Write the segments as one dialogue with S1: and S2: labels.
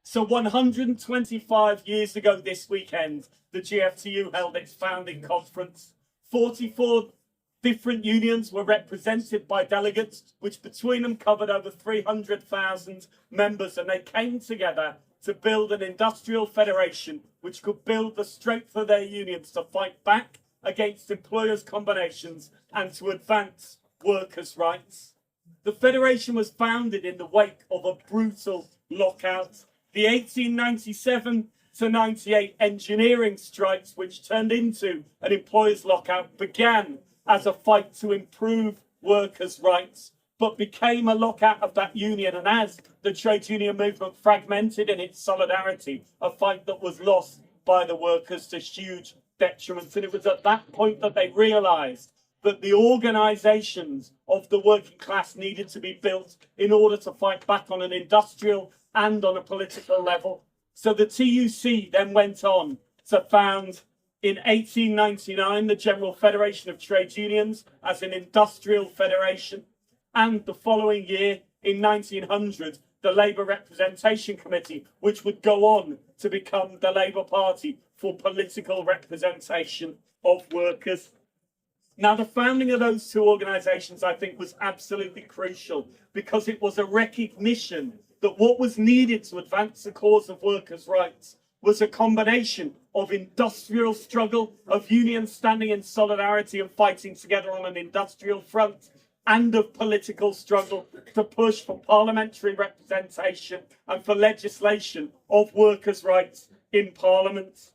S1: So 125 years ago this weekend, the GFTU held its founding conference. 44 different unions were represented by delegates, which between them covered over 300,000 members, and they came together to build an industrial federation which could build the strength of their unions to fight back against employers' combinations and to advance workers' rights. The federation was founded in the wake of a brutal lockout. The 1897 to 98 engineering strikes, which turned into an employers' lockout, began as a fight to improve workers' rights, but became a lockout of that union. And as the trade union movement fragmented in its solidarity, a fight that was lost by the workers to huge detriment. And it was at that point that they realised that the organisations of the working class needed to be built in order to fight back on an industrial and on a political level. So the TUC then went on to found in 1899 the General Federation of Trade Unions as an industrial federation, and the following year in 1900 the Labour Representation Committee, which would go on to become the Labour Party for political representation of workers. Now, the founding of those two organisations, I think, was absolutely crucial because it was a recognition that what was needed to advance the cause of workers' rights was a combination of industrial struggle, of unions standing in solidarity and fighting together on an industrial front, and of political struggle to push for parliamentary representation and for legislation of workers' rights in Parliament.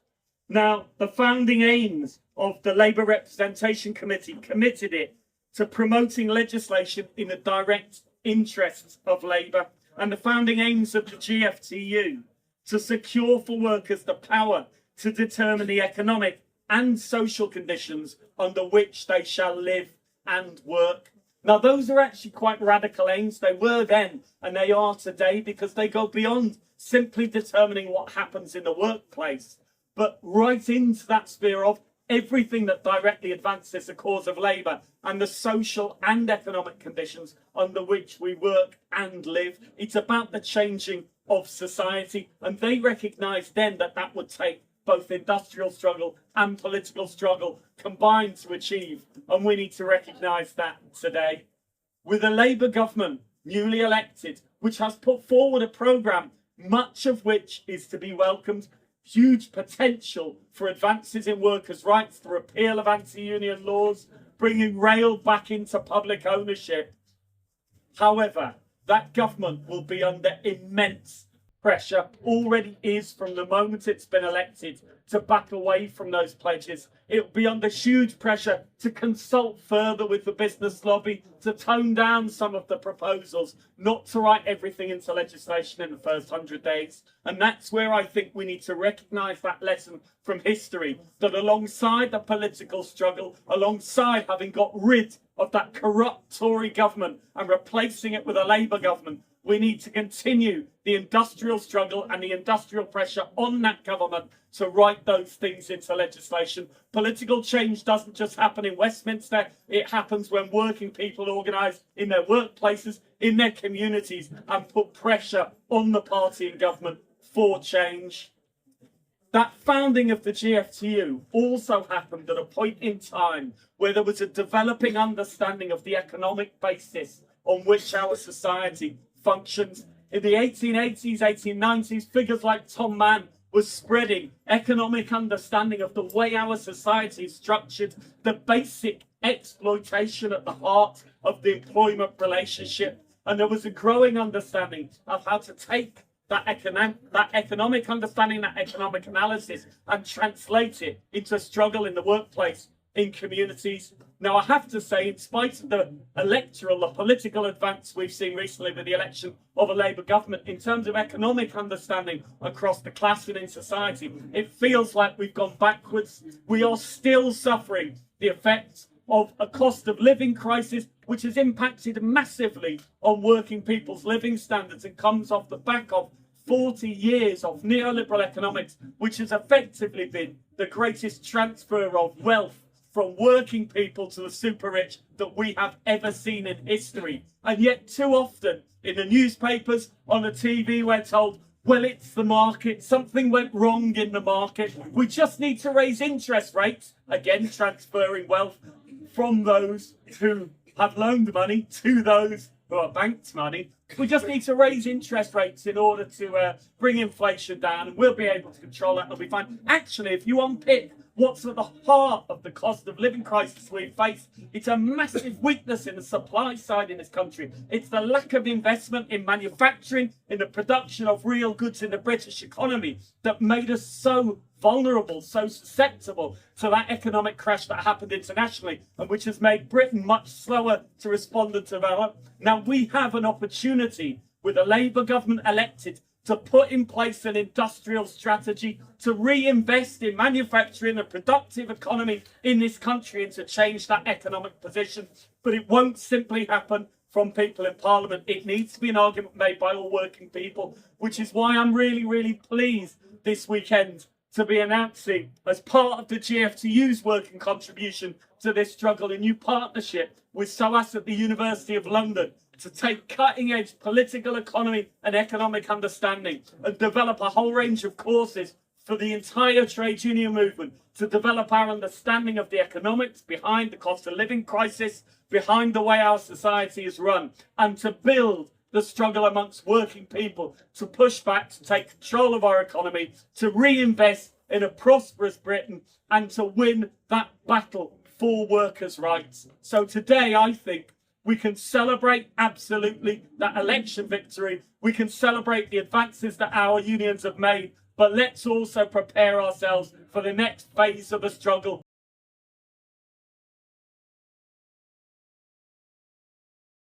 S1: Now, the founding aims of the Labour Representation Committee committed it to promoting legislation in the direct interests of Labour, and the founding aims of the GFTU to secure for workers the power to determine the economic and social conditions under which they shall live and work. Now, those are actually quite radical aims. They were then and they are today, because they go beyond simply determining what happens in the workplace, but right into that sphere of everything that directly advances the cause of labour and the social and economic conditions under which we work and live. It's about the changing of society, and they recognised then that that would take both industrial struggle and political struggle combined to achieve, and we need to recognise that today. With a Labour government newly elected, which has put forward a programme, much of which is to be welcomed, huge potential for advances in workers' rights, the repeal of anti-union laws, bringing rail back into public ownership. However, that government will be under immense pressure, already is from the moment it's been elected, to back away from those pledges. It will be under huge pressure to consult further with the business lobby, to tone down some of the proposals, not to write everything into legislation in the first 100 days. And that's where I think we need to recognise that lesson from history, that alongside the political struggle, alongside having got rid of that corrupt Tory government and replacing it with a Labour government, we need to continue the industrial struggle and the industrial pressure on that government to write those things into legislation. Political change doesn't just happen in Westminster. It happens when working people organise in their workplaces, in their communities, and put pressure on the party and government for change. That founding of the GFTU also happened at a point in time where there was a developing understanding of the economic basis on which our society functions. In the 1880s, 1890s, figures like Tom Mann was spreading economic understanding of the way our society is structured, the basic exploitation at the heart of the employment relationship. And there was a growing understanding of how to take that economic understanding, that economic analysis, and translate it into struggle in the workplace, in communities. Now, I have to say, in spite of the political advance we've seen recently with the election of a Labour government, in terms of economic understanding across the class and in society, it feels like we've gone backwards. We are still suffering the effects of a cost of living crisis, which has impacted massively on working people's living standards and comes off the back of 40 years of neoliberal economics, which has effectively been the greatest transfer of wealth from working people to the super rich that we have ever seen in history. And yet too often in the newspapers, on the TV, we're told Well, it's the market. Something went wrong in the market. We just need to raise interest rates. Again, transferring wealth from those who have loaned money to those who are banked money. We just need to raise interest rates in order to bring inflation down, and we'll be able to control that. It'll be fine. Actually, if you unpick what's at the heart of the cost of living crisis we face, it's a massive weakness in the supply side in this country. It's the lack of investment in manufacturing, in the production of real goods in the British economy that made us so vulnerable, so susceptible to that economic crash that happened internationally, and which has made Britain much slower to respond and develop. Now we have an opportunity with a Labour government elected to put in place an industrial strategy to reinvest in manufacturing a productive economy in this country and to change that economic position. But it won't simply happen from people in Parliament. It needs to be an argument made by all working people, which is why I'm really, really pleased this weekend to be announcing, as part of the GFTU's working contribution to this struggle, a new partnership with SOAS at the University of London to take cutting-edge political economy and economic understanding and develop a whole range of courses for the entire trade union movement, to develop our understanding of the economics behind the cost of living crisis, behind the way our society is run, and to build the struggle amongst working people to push back, to take control of our economy, to reinvest in a prosperous Britain, and to win that battle for workers' rights. So today, I think we can celebrate absolutely that election victory. We can celebrate the advances that our unions have made, but let's also prepare ourselves for the next phase of the struggle.